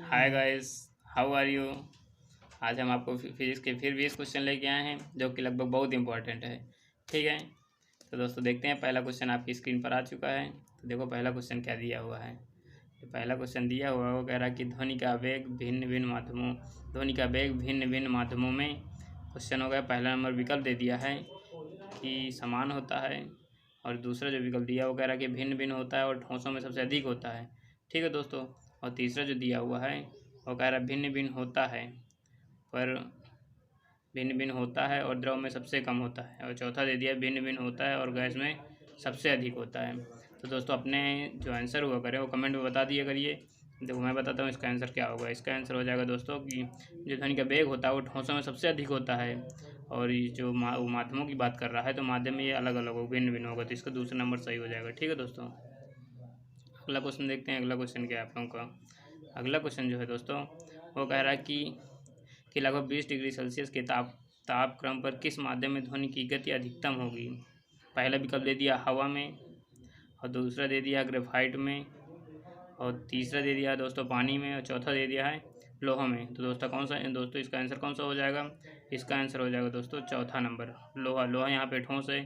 Hi guys, how are you. आज हम आपको फिजिक्स के फिर 20 क्वेश्चन लेके आए हैं जो कि लगभग बहुत इंपॉर्टेंट है। ठीक है, तो दोस्तों देखते हैं। पहला क्वेश्चन आपकी स्क्रीन पर आ चुका है। तो देखो पहला क्वेश्चन क्या दिया हुआ है। तो पहला क्वेश्चन दिया हुआ है, वो कह रहा है कि ध्वनि का वेग भिन्न भिन्न माध्यमों में। क्वेश्चन हो गया। पहला नंबर विकल्प दे दिया है कि समान होता है, और दूसरा जो विकल्प दिया वो कह रहा है कि भिन्न भिन्न होता है और ठोसों में सबसे अधिक होता है। ठीक है दोस्तों। और तीसरा जो दिया हुआ है वो कह रहा है भिन्न भिन्न होता है, पर भिन्न भिन्न होता है और द्रव में सबसे कम होता है। और चौथा दे दिया भिन्न भिन्न होता है और गैस में सबसे अधिक होता है। तो दोस्तों अपने जो आंसर हुआ करे वो कमेंट में बता दिया करिए। देखो मैं बताता हूँ इसका आंसर क्या होगा। इसका आंसर हो जाएगा दोस्तों कि जो ध्वनि का वेग होता है वो ठोसों में सबसे अधिक होता है, और ये जो वो माध्यमों की बात कर रहा है तो माध्यम में ये अलग अलग हो, भिन्न भिन्न होगा, तो इसका दूसरा नंबर सही हो जाएगा। ठीक है दोस्तों। अगला क्वेश्चन देखते हैं। अगला क्वेश्चन क्या है आप लोगों का। अगला क्वेश्चन जो है दोस्तों वो कह रहा है कि लगभग 20 डिग्री सेल्सियस के तापक्रम पर किस माध्यम में ध्वनि की गति अधिकतम होगी। पहला विकल्प दे दिया हवा में, और दूसरा दे दिया ग्रेफाइट में, और तीसरा दे दिया दोस्तों पानी में, और चौथा दे दिया है लोहा में। तो दोस्तों इसका आंसर कौन सा हो जाएगा। इसका आंसर हो जाएगा दोस्तों चौथा नंबर, लोहा। लोहा यहाँ पे ठोस है,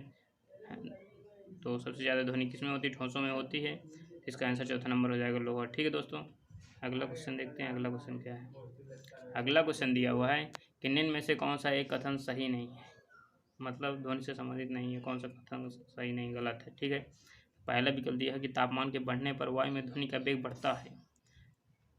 तो सबसे ज़्यादा ध्वनि किस में होती है, ठोसों में होती है। इसका आंसर चौथा नंबर हो जाएगा लोहा। ठीक है दोस्तों। अगला क्वेश्चन देखते हैं। अगला क्वेश्चन क्या है। अगला क्वेश्चन दिया हुआ है कि निम्न में से कौन सा एक कथन सही नहीं है, मतलब ध्वनि से संबंधित नहीं है, कौन सा कथन सही नहीं गलत है। ठीक है। पहला विकल्प दिया है कि तापमान के बढ़ने पर वायु में ध्वनि का वेग बढ़ता है।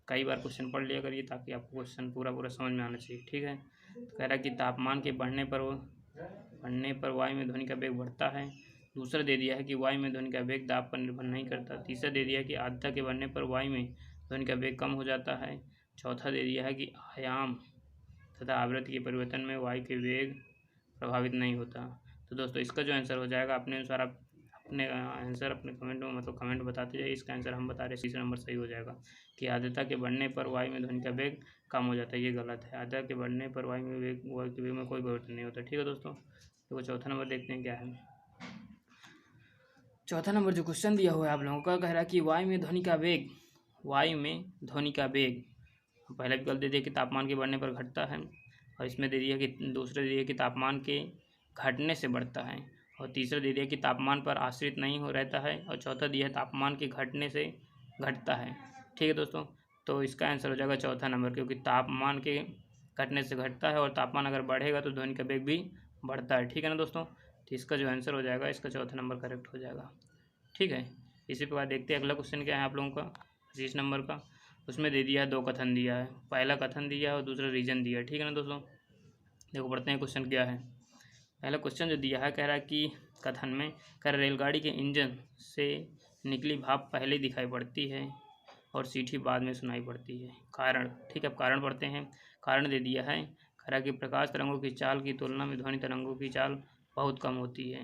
कई बार क्वेश्चन पढ़ लिया करिए ताकि आपको क्वेश्चन पूरा समझ में आना चाहिए। ठीक है। तो कह रहा है कि तापमान के बढ़ने पर वायु में ध्वनि का वेग बढ़ता है। दूसरा दे दिया है कि वायु में ध्वनि का वेग दाब पर निर्भर नहीं करता। तीसरा दे दिया है कि आर्द्रता के बढ़ने पर वायु में ध्वनि का वेग कम हो जाता है। चौथा दे दिया है कि आयाम तथा आवृत्ति के परिवर्तन में वायु के वेग प्रभावित नहीं होता। तो दोस्तों इसका जो आंसर हो जाएगा अपने अनुसार आप अपने आंसर अपने कमेंट में कमेंट बताते जाइए। इसका आंसर हम बता रहे हैं तीसरा नंबर सही हो जाएगा कि आर्द्रता के बढ़ने पर वायु में ध्वनि का वेग कम हो जाता है। ये गलत है। आर्द्रता के बढ़ने पर वायु के वेग में कोई परिवर्तन नहीं होता। ठीक है दोस्तों। तो चौथा नंबर देखते हैं क्या है। चौथा नंबर जो क्वेश्चन दिया हुआ है आप लोगों का, कह रहा है कि वायु में ध्वनि का वेग पहला विकल्प दे दिया कि तापमान के बढ़ने पर घटता है, और इसमें दे दिया कि दूसरा दे दिया कि तापमान के घटने से बढ़ता है, और तीसरा दे दिया कि तापमान पर आश्रित नहीं हो रहता है, और चौथा दिया है तापमान के घटने से घटता है। ठीक है दोस्तों। तो इसका आंसर हो जाएगा चौथा नंबर, क्योंकि तापमान के घटने से घटता है और तापमान अगर बढ़ेगा तो ध्वनि का वेग भी बढ़ता है। ठीक है ना दोस्तों। तो इसका जो आंसर हो जाएगा इसका चौथा नंबर करेक्ट हो जाएगा। ठीक है। इसी प्रकार देखते हैं अगला क्वेश्चन क्या है आप लोगों का 25 नंबर का। उसमें दे दिया है दो कथन दिया है, पहला कथन दिया है और दूसरा रीजन दिया है। ठीक है ना दोस्तों। देखो पढ़ते हैं क्वेश्चन क्या है। पहला क्वेश्चन जो दिया है कह रहा है कि कथन में कह रहा रेलगाड़ी के इंजन से निकली भाप पहले दिखाई पड़ती है और सीटी बाद में सुनाई पड़ती है। कारण। ठीक है, अब कारण पढ़ते हैं। कारण दे दिया है, कह रहा कि प्रकाश तरंगों की चाल की तुलना में ध्वनि तरंगों की चाल बहुत कम होती है।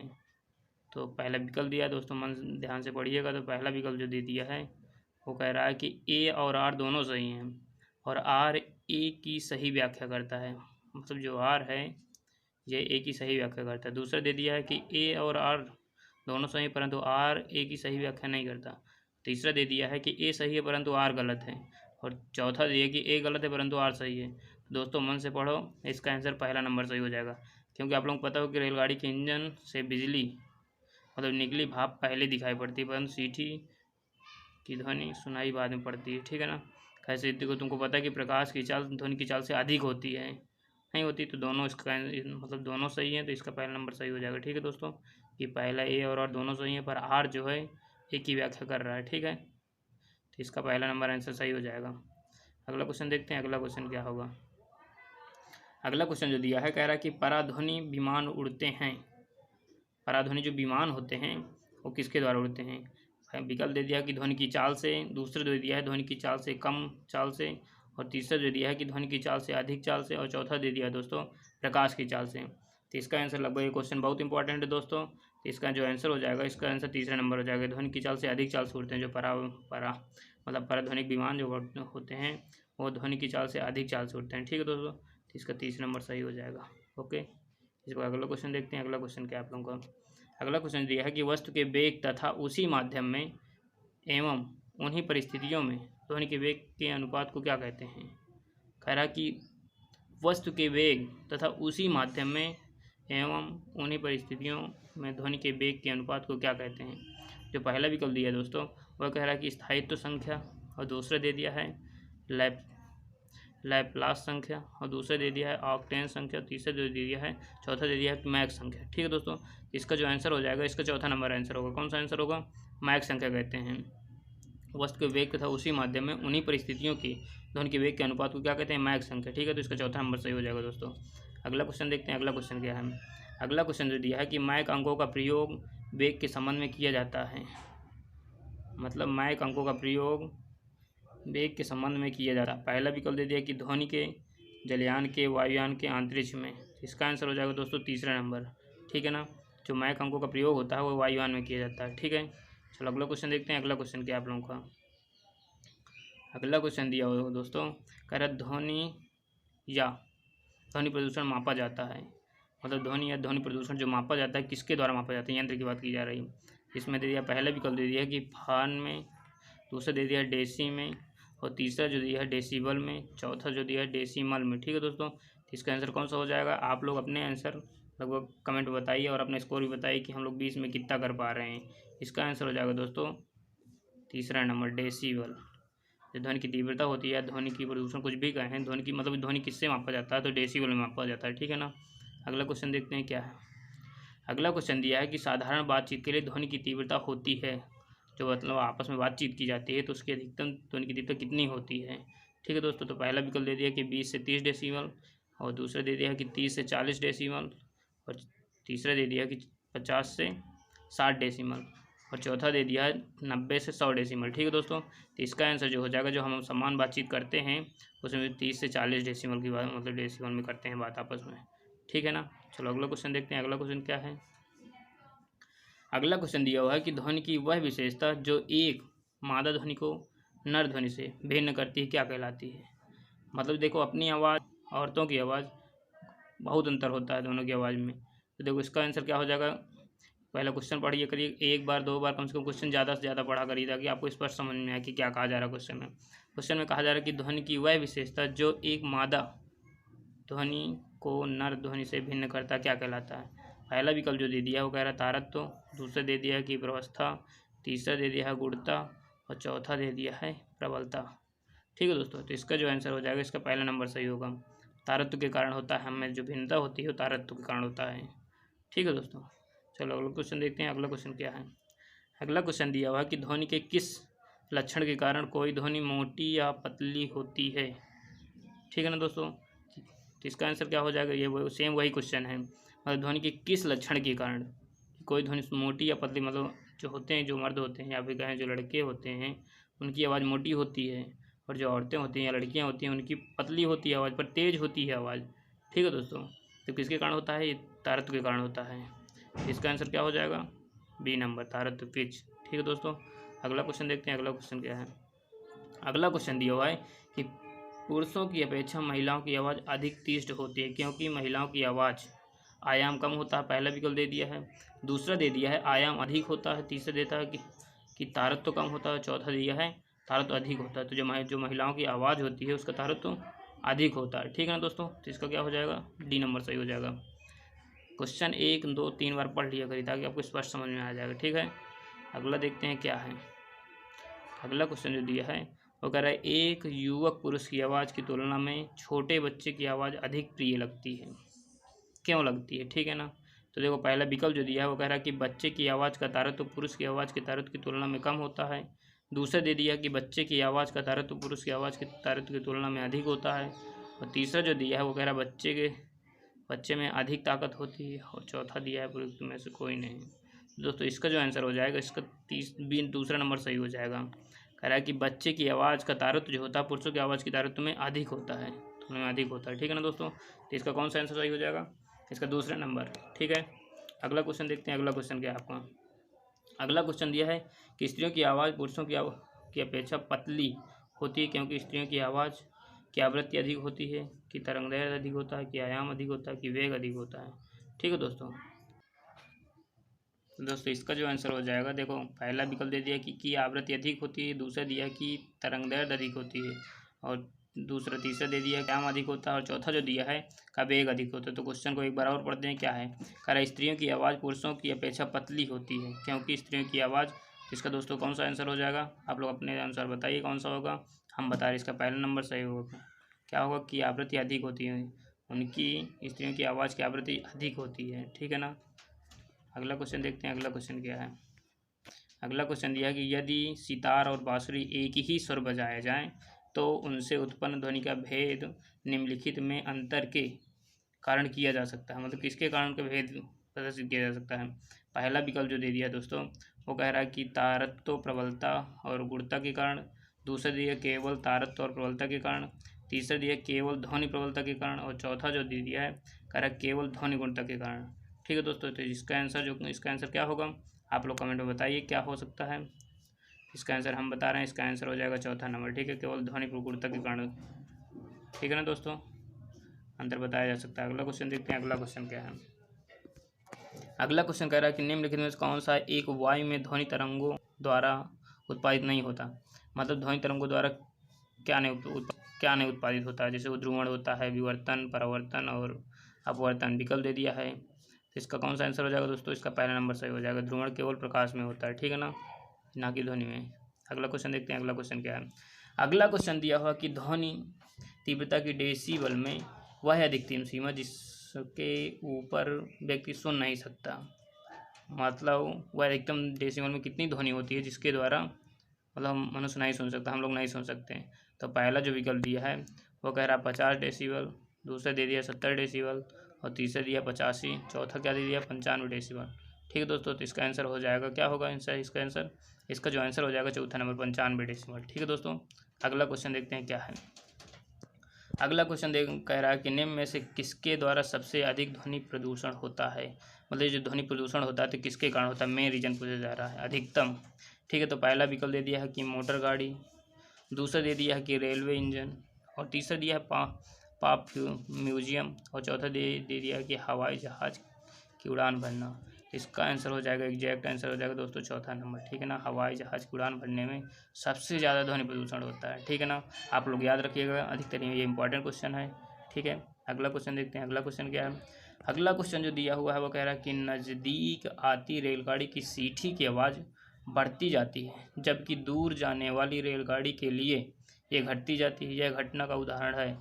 तो पहला विकल्प दिया दोस्तों, मन ध्यान से पढ़िएगा। तो पहला विकल्प जो दे दिया है वो कह रहा है कि ए और आर दोनों सही हैं, और आर ए की सही व्याख्या करता है, मतलब जो आर है ये ए की सही व्याख्या करता है। दूसरा दे दिया है कि ए और आर दोनों सही परंतु आर ए की सही व्याख्या नहीं करता। तीसरा दे दिया है कि ए सही है परंतु आर गलत है, और चौथा दिया कि ए गलत है परंतु आर सही है। तो दोस्तों मन से पढ़ो, इसका आंसर पहला नंबर सही हो जाएगा, क्योंकि आप लोगों को पता हो कि रेलगाड़ी के इंजन से बिजली मतलब निकली भाप पहले दिखाई पड़ती है परंतु सीटी की ध्वनि सुनाई बाद में पड़ती है। ठीक है ना। कैसे देखो तुमको पता है कि प्रकाश की चाल ध्वनि की चाल से अधिक होती है, नहीं होती, तो दोनों इसका मतलब दोनों सही है, तो इसका पहला नंबर सही हो जाएगा। ठीक है दोस्तों, कि पहला ए और आर दोनों सही है, पर आर जो है एक ही व्याख्या कर रहा है। ठीक है, तो इसका पहला नंबर आंसर सही हो जाएगा। अगला क्वेश्चन देखते हैं। अगला क्वेश्चन क्या होगा। अगला क्वेश्चन जो दिया है कह रहा है कि पराध्वनि विमान उड़ते हैं। पराध्वनि जो विमान होते हैं वो किसके द्वारा उड़ते हैं। विकल्प दे दिया कि ध्वनि की चाल से, दूसरा दे दिया है ध्वनि की चाल से कम चाल से, और तीसरा दे दिया है कि ध्वनि की चाल से अधिक चाल से, और चौथा दे दिया है दोस्तों प्रकाश की चाल से। तो इसका आंसर लगभग ये क्वेश्चन बहुत इंपॉर्टेंट है दोस्तों। तो इसका जो आंसर हो जाएगा, इसका आंसर तीसरा नंबर हो जाएगा। ध्वनि की चाल से अधिक चाल से उड़ते हैं जो मतलब पराध्वनिक विमान जो होते हैं वो ध्वनि की चाल से अधिक चाल से उड़ते हैं। ठीक है दोस्तों, तो इसका तीसरा नंबर सही हो जाएगा। ओके, इसको अगला क्वेश्चन देखते हैं। अगला क्वेश्चन क्या है आप लोगों का। अगला क्वेश्चन दिया है कि वस्तु के वेग तथा उसी माध्यम में एवं उन्हीं परिस्थितियों में ध्वनि के वेग के अनुपात को क्या कहते हैं। कह रहा कि वस्तु के वेग तथा उसी माध्यम में एवं उन्हीं परिस्थितियों में ध्वनि के वेग के अनुपात को क्या कहते हैं। जो पहला विकल्प दिया है दोस्तों वह कह रहा है कि स्थायित्व संख्या, और दूसरा दे दिया है लैप्लास संख्या, और दूसरा दे दिया है ऑक्टेन संख्या, तीसरा दे दिया है, चौथा दे दिया है मैक संख्या। ठीक है दोस्तों, इसका जो आंसर हो जाएगा, इसका चौथा नंबर आंसर होगा। कौन सा आंसर होगा? मैक संख्या कहते हैं वस्तु के वेग तथा उसी माध्यम में उन्हीं परिस्थितियों की ध्वनि के वेग के अनुपात को क्या कहते हैं? मैक संख्या। ठीक है, तो इसका चौथा नंबर सही हो जाएगा दोस्तों। अगला क्वेश्चन देखते हैं। अगला क्वेश्चन क्या है? अगला क्वेश्चन जो दिया है कि मैक अंकों का प्रयोग वेग के संबंध में किया जाता है। मतलब मैक अंकों का प्रयोग वेग के संबंध में किया जाता है। पहला विकल्प दे दिया कि ध्वनि के, जलयान के, वायुयान के, अंतरिक्ष में। इसका आंसर हो जाएगा दोस्तों तीसरा नंबर। ठीक है ना, जो मैक अंकों का प्रयोग होता है वो वायुयान में किया जाता है। ठीक है, चलो अगला क्वेश्चन देखते हैं। अगला क्वेश्चन क्या आप लोगों का? अगला क्वेश्चन दिया हुआ दोस्तों, कह रहा ध्वनि प्रदूषण मापा जाता है। मतलब ध्वनि या ध्वनि प्रदूषण जो मापा जाता है किसके द्वारा मापा जाता है? यंत्र की बात की जा रही है। इसमें दे दिया, पहला विकल्प दे दिया है कि फान में, दूसरा दे दिया है डेसी में, और तीसरा जो दिया है डेसीबल में, चौथा जो दिया है डेसीमल में। ठीक है दोस्तों, इसका आंसर कौन सा हो जाएगा? आप लोग अपने आंसर लगभग कमेंट में बताइए और अपना स्कोर भी बताइए कि हम लोग 20 में कितना कर पा रहे हैं। इसका आंसर हो जाएगा दोस्तों तीसरा नंबर, डेसीबल। जो ध्वनि की तीव्रता होती है, ध्वनि की प्रदूषण कुछ भी कहें, ध्वनि की मतलब ध्वनि किससे मापा जाता है? तो डेसीबल में मापा जाता है। ठीक है ना, अगला क्वेश्चन देखते हैं क्या है। अगला क्वेश्चन दिया है कि साधारण बातचीत के लिए ध्वनि की तीव्रता होती है, जो मतलब आपस में बातचीत की जाती है तो उसकी अधिकतम ध्वनि की तीव्रता कितनी होती है। ठीक है दोस्तों, तो पहला विकल्प दे दिया कि 20 से 30 डेसीबल, और दूसरा दे दिया है कि 30 से 40 डेसीबल, और तीसरा दे दिया कि 50 से 60 डेसीबल, और चौथा दे दिया है 90 से 100 डेसीबल। ठीक है दोस्तों, तो इसका आंसर जो हो जाएगा, जो हम समान बातचीत करते हैं उसमें 30 से 40 डेसीबल की बात, मतलब डेसीबल में करते हैं बात आपस में। ठीक है ना, चलो अगला क्वेश्चन देखते हैं। अगला क्वेश्चन क्या है? अगला क्वेश्चन दिया हुआ है कि ध्वनि की वह विशेषता जो एक मादा ध्वनि को नर ध्वनि से भिन्न करती है क्या कहलाती है। मतलब देखो, अपनी आवाज़, औरतों की आवाज़, बहुत अंतर होता है दोनों की आवाज़ में। तो देखो इसका आंसर क्या हो जाएगा? पहला क्वेश्चन पढ़िए करिए, एक बार दो बार कम से कम क्वेश्चन ज़्यादा से ज़्यादा पढ़ा करिए ताकि आपको स्पष्ट समझ में आए कि क्या कहा जा रहा है क्वेश्चन में। क्वेश्चन में कहा जा रहा है कि ध्वनि की वह विशेषता जो एक मादा ध्वनि को नर ध्वनि से भिन्न करता क्या कहलाता है। पहला विकल्प जो दे दिया है वो कह रहा है तारत्व, दूसरा दे दिया है कि प्रवस्था, तीसरा दे दिया है गुणता, और चौथा दे दिया है प्रबलता। ठीक है दोस्तों, तो इसका जो आंसर हो जाएगा, इसका पहला नंबर सही होगा। तारत्व के कारण होता है, हमें जो भिन्नता होती है वो तारत्व के कारण होता है। ठीक है दोस्तों, चलो अगला क्वेश्चन देखते हैं। अगला क्वेश्चन क्या है? अगला क्वेश्चन दिया हुआ है कि ध्वनि के किस लक्षण के कारण कोई ध्वनि मोटी या पतली होती है। ठीक है ना दोस्तों, तो इसका आंसर क्या हो जाएगा? ये वो सेम वही क्वेश्चन है। मतलब ध्वनि के किस लक्षण के कारण कोई ध्वनि मोटी या पतली, मतलब जो होते हैं, जो मर्द होते हैं या फिर कहें जो लड़के होते हैं उनकी आवाज़ मोटी होती है, और जो औरतें होती हैं या लड़कियां होती हैं उनकी पतली होती है आवाज़, पर तेज़ होती है आवाज़। ठीक है दोस्तों, तो किसके कारण होता है? ये तारत्व के कारण होता है। इसका आंसर क्या हो जाएगा? बी नंबर, तारत्व, पिच। ठीक है दोस्तों, अगला क्वेश्चन देखते हैं। अगला क्वेश्चन क्या है? अगला क्वेश्चन दिया हुआ है कि पुरुषों की अपेक्षा महिलाओं की आवाज़ अधिक तीव्र होती है क्योंकि महिलाओं की आवाज़ आयाम कम होता है। पहला विकल्प दे दिया है, दूसरा दे दिया है आयाम अधिक होता है, तीसरा देता है कि तारत्व कम होता है, चौथा दिया है तारत्व अधिक होता है। तो जो महिलाओं की आवाज़ होती है उसका तारत्व अधिक होता है। ठीक है ना दोस्तों, तो इसका क्या हो जाएगा? डी नंबर सही हो जाएगा। क्वेश्चन 1, 2, 3 बार पढ़ लिया करिए ताकि आपको स्पष्ट समझ में आ जाएगा। ठीक है, अगला देखते हैं क्या है। अगला क्वेश्चन जो दिया है वो कह रहा है एक युवक पुरुष की आवाज़ की तुलना में छोटे बच्चे की आवाज़ अधिक प्रिय लगती है, क्यों लगती है। ठीक है ना, तो देखो पहला विकल्प जो दिया है वो कह रहा है कि बच्चे की आवाज़ का तारत्व पुरुष की आवाज़ के तारत्व की तुलना में कम होता है। दूसरा दे दिया कि बच्चे की आवाज़ का तारत्व पुरुष की आवाज़ के तारत्व की तुलना में अधिक होता है। और तीसरा जो दिया है वो कह रहा है बच्चे में अधिक ताकत होती है। और चौथा दिया है पुरुष में से कोई नहीं। दोस्तों इसका जो आंसर हो जाएगा, इसका दूसरा नंबर सही हो जाएगा। कह रहा है कि बच्चे की आवाज़ का तारत्व जो होता है पुरुषों की आवाज़ की तारत्व में अधिक होता है, तुलना में अधिक होता है। ठीक है ना दोस्तों, तो इसका कौन सा आंसर सही हो जाएगा? इसका दूसरा नंबर। ठीक है, अगला क्वेश्चन देखते हैं। अगला क्वेश्चन क्या है आपका? अगला क्वेश्चन दिया है कि स्त्रियों की आवाज़ पुरुषों की अपेक्षा पतली होती है क्योंकि स्त्रियों की आवाज़ की आवृत्ति अधिक होती है, कि तरंगदैर्घ्य अधिक होता है, कि आयाम अधिक होता है, कि वेग अधिक होता है। ठीक है दोस्तों, तो दोस्तों इसका जो आंसर हो जाएगा, देखो पहला विकल्प दे दिया कि आवृत्ति अधिक होती है, दूसरा दिया कि तरंगदैर्ध्य अधिक होती है, और दूसरा तीसरा दे दिया क्या अधिक होता है, और चौथा जो दिया है का वेग अधिक होता है। तो क्वेश्चन को एक बार और पढ़ते हैं क्या है। कह रहा है स्त्रियों की आवाज़ पुरुषों की अपेक्षा पतली होती है क्योंकि स्त्रियों की आवाज़, इसका दोस्तों कौन सा आंसर हो जाएगा, आप लोग अपने अनुसार बताइए कौन सा होगा। हम बता रहे इसका पहला नंबर सही होगा। क्या होगा कि आवृत्ति अधिक होती है, उनकी स्त्रियों की आवाज़ की आवृत्ति अधिक होती है, ठीक है ना। अगला क्वेश्चन देखते हैं, अगला क्वेश्चन क्या है। अगला क्वेश्चन दिया है कि यदि सितार और बांसुरी एक ही स्वर बजाए जाएं तो उनसे उत्पन्न ध्वनि का भेद निम्नलिखित में अंतर के कारण किया जा सकता है, मतलब किसके कारण का भेद प्रदर्शित किया जा सकता है। पहला विकल्प जो दे दिया दोस्तों, वो कह रहा है कि तारत्व, प्रबलता और गुणता के कारण। दूसरा दिया केवल तारत्व और प्रबलता के कारण। तीसरा दिया केवल ध्वनि प्रबलता के कारण, और चौथा जो दे दिया है कह रहा है केवल ध्वनि गुणता के कारण। ठीक है दोस्तों, तो इसका आंसर क्या होगा, आप लोग कमेंट में बताइए क्या हो सकता है। इसका आंसर हम बता रहे हैं, इसका आंसर हो जाएगा चौथा नंबर, ठीक है, केवल ध्वनि प्रकुरता के कारण। ठीक है ना दोस्तों, अंतर बताया जा सकता है। अगला क्वेश्चन देखते हैं, अगला क्वेश्चन क्या है। अगला क्वेश्चन कह रहा है कि निम्नलिखित में से कौन सा एक वायु में ध्वनि तरंगों द्वारा उत्पादित नहीं होता, मतलब ध्वनि तरंगों द्वारा क्या नहीं उत्पादित होता है। जैसे उद्ध्रुवण होता है, विवर्तन, परावर्तन और अपवर्तन। विकल्प दे दिया है, तो इसका कौन सा आंसर हो जाएगा दोस्तों, इसका पहला नंबर सही हो जाएगा। ध्रुवण केवल प्रकाश में होता है, ठीक है ना कि ध्वनि में। अगला क्वेश्चन देखते हैं, अगला क्वेश्चन क्या है। अगला क्वेश्चन दिया हुआ कि ध्वनि तीव्रता की डेसिबल में वह अधिकतम सीमा जिसके ऊपर व्यक्ति सुन नहीं सकता, मतलब वह अधिकतम डेसिबल में कितनी ध्वनि होती है जिसके द्वारा मतलब मनुष्य नहीं सुन सकता, हम लोग नहीं सुन सकते। तो पहला जो विकल्प दिया है वो कह रहा है 50 डेसिबल, दूसरा दे दिया 70 डेसिबल, और तीसरा दिया 85, चौथा क्या दे दिया 95 डेसिबल। ठीक है दोस्तों, तो इसका आंसर हो जाएगा, क्या होगा इसका जो आंसर हो जाएगा चौथा नंबर 95 डेसिबल। ठीक है दोस्तों, अगला क्वेश्चन देखते हैं क्या है। अगला क्वेश्चन कह रहा है कि निम्न में से किसके द्वारा सबसे अधिक ध्वनि प्रदूषण होता है, मतलब जो ध्वनि प्रदूषण होता है तो किसके कारण होता है, मेन रीजन पूछा जा रहा है, अधिकतम। ठीक है, तो पहला विकल्प दे दिया है कि मोटर गाड़ी, दूसरा दे दिया है कि रेलवे इंजन, और तीसरा दिया है पाप म्यूजियम, और चौथा दे दिया है कि हवाई जहाज़ की उड़ान भरना। इसका आंसर हो जाएगा, एग्जैक्ट आंसर हो जाएगा दोस्तों चौथा नंबर, ठीक है ना। हवाई जहाज़ की उड़ान भरने में सबसे ज़्यादा ध्वनि प्रदूषण होता है, ठीक है ना। आप लोग याद रखिएगा, अधिकतर ये इंपॉर्टेंट क्वेश्चन है, ठीक है। अगला क्वेश्चन देखते हैं, अगला क्वेश्चन क्या है। अगला क्वेश्चन जो दिया हुआ है वो कह रहा है कि नज़दीक आती रेलगाड़ी की सीटी की आवाज़ बढ़ती जाती है जबकि दूर जाने वाली रेलगाड़ी के लिए ये घटती जाती है, यह घटना का उदाहरण है,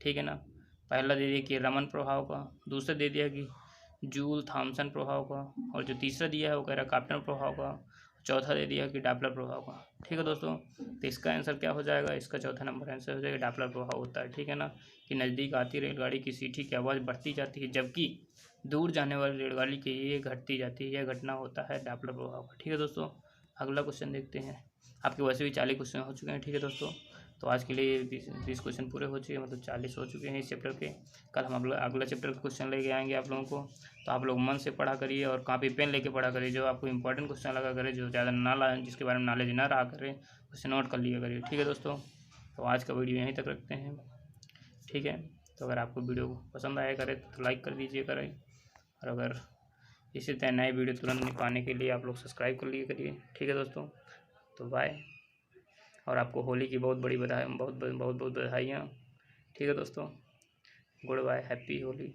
ठीक है ना। पहला दे दिया कि रमन प्रभाव का, दूसरा दे दिया कि जूल थॉमसन प्रभाव का, और जो तीसरा दिया है वो कह रहा है कार्पटर प्रभाव का, चौथा दे दिया कि डॉपलर प्रभाव का। ठीक है दोस्तों, तो इसका आंसर क्या हो जाएगा, इसका चौथा नंबर आंसर हो जाएगा डॉपलर प्रभाव होता है, ठीक है ना। कि नज़दीक आती रेलगाड़ी की सीटी की आवाज़ बढ़ती जाती है जबकि दूर जाने वाली रेलगाड़ी की ये घटती जाती है, यह घटना होता है डॉपलर प्रभाव का। ठीक है दोस्तों, अगला क्वेश्चन देखते हैं। आपके वैसे भी 40 क्वेश्चन हो चुके हैं, ठीक है दोस्तों। तो आज के लिए 20 क्वेश्चन पूरे हो चुके हैं, मतलब 40 हो चुके हैं इस चैप्टर के। कल हम अगला चैप्टर के क्वेश्चन लेके आएंगे आप लोगों को, तो आप लोग मन से पढ़ा करिए और कॉपी पेन लेके पढ़ा करिए। जो आपको इंपॉर्टेंट क्वेश्चन लगा करे, जो ज़्यादा जिसके बारे में नॉलेज ना रहा करे, उसे नोट कर लिया करिए, ठीक है दोस्तों। तो आज का वीडियो यहीं तक रखते हैं, ठीक है। तो अगर आपको वीडियो पसंद आया करे तो लाइक कर दीजिए करें, और अगर इसी तरह नए वीडियो तुरंत पाने के लिए आप लोग सब्सक्राइब कर लिए करिए, ठीक है दोस्तों। तो बाय, और आपको होली की बहुत बड़ी बधाई, बहुत बहुत बधाइयाँ, ठीक है दोस्तों। Goodbye, happy Holi.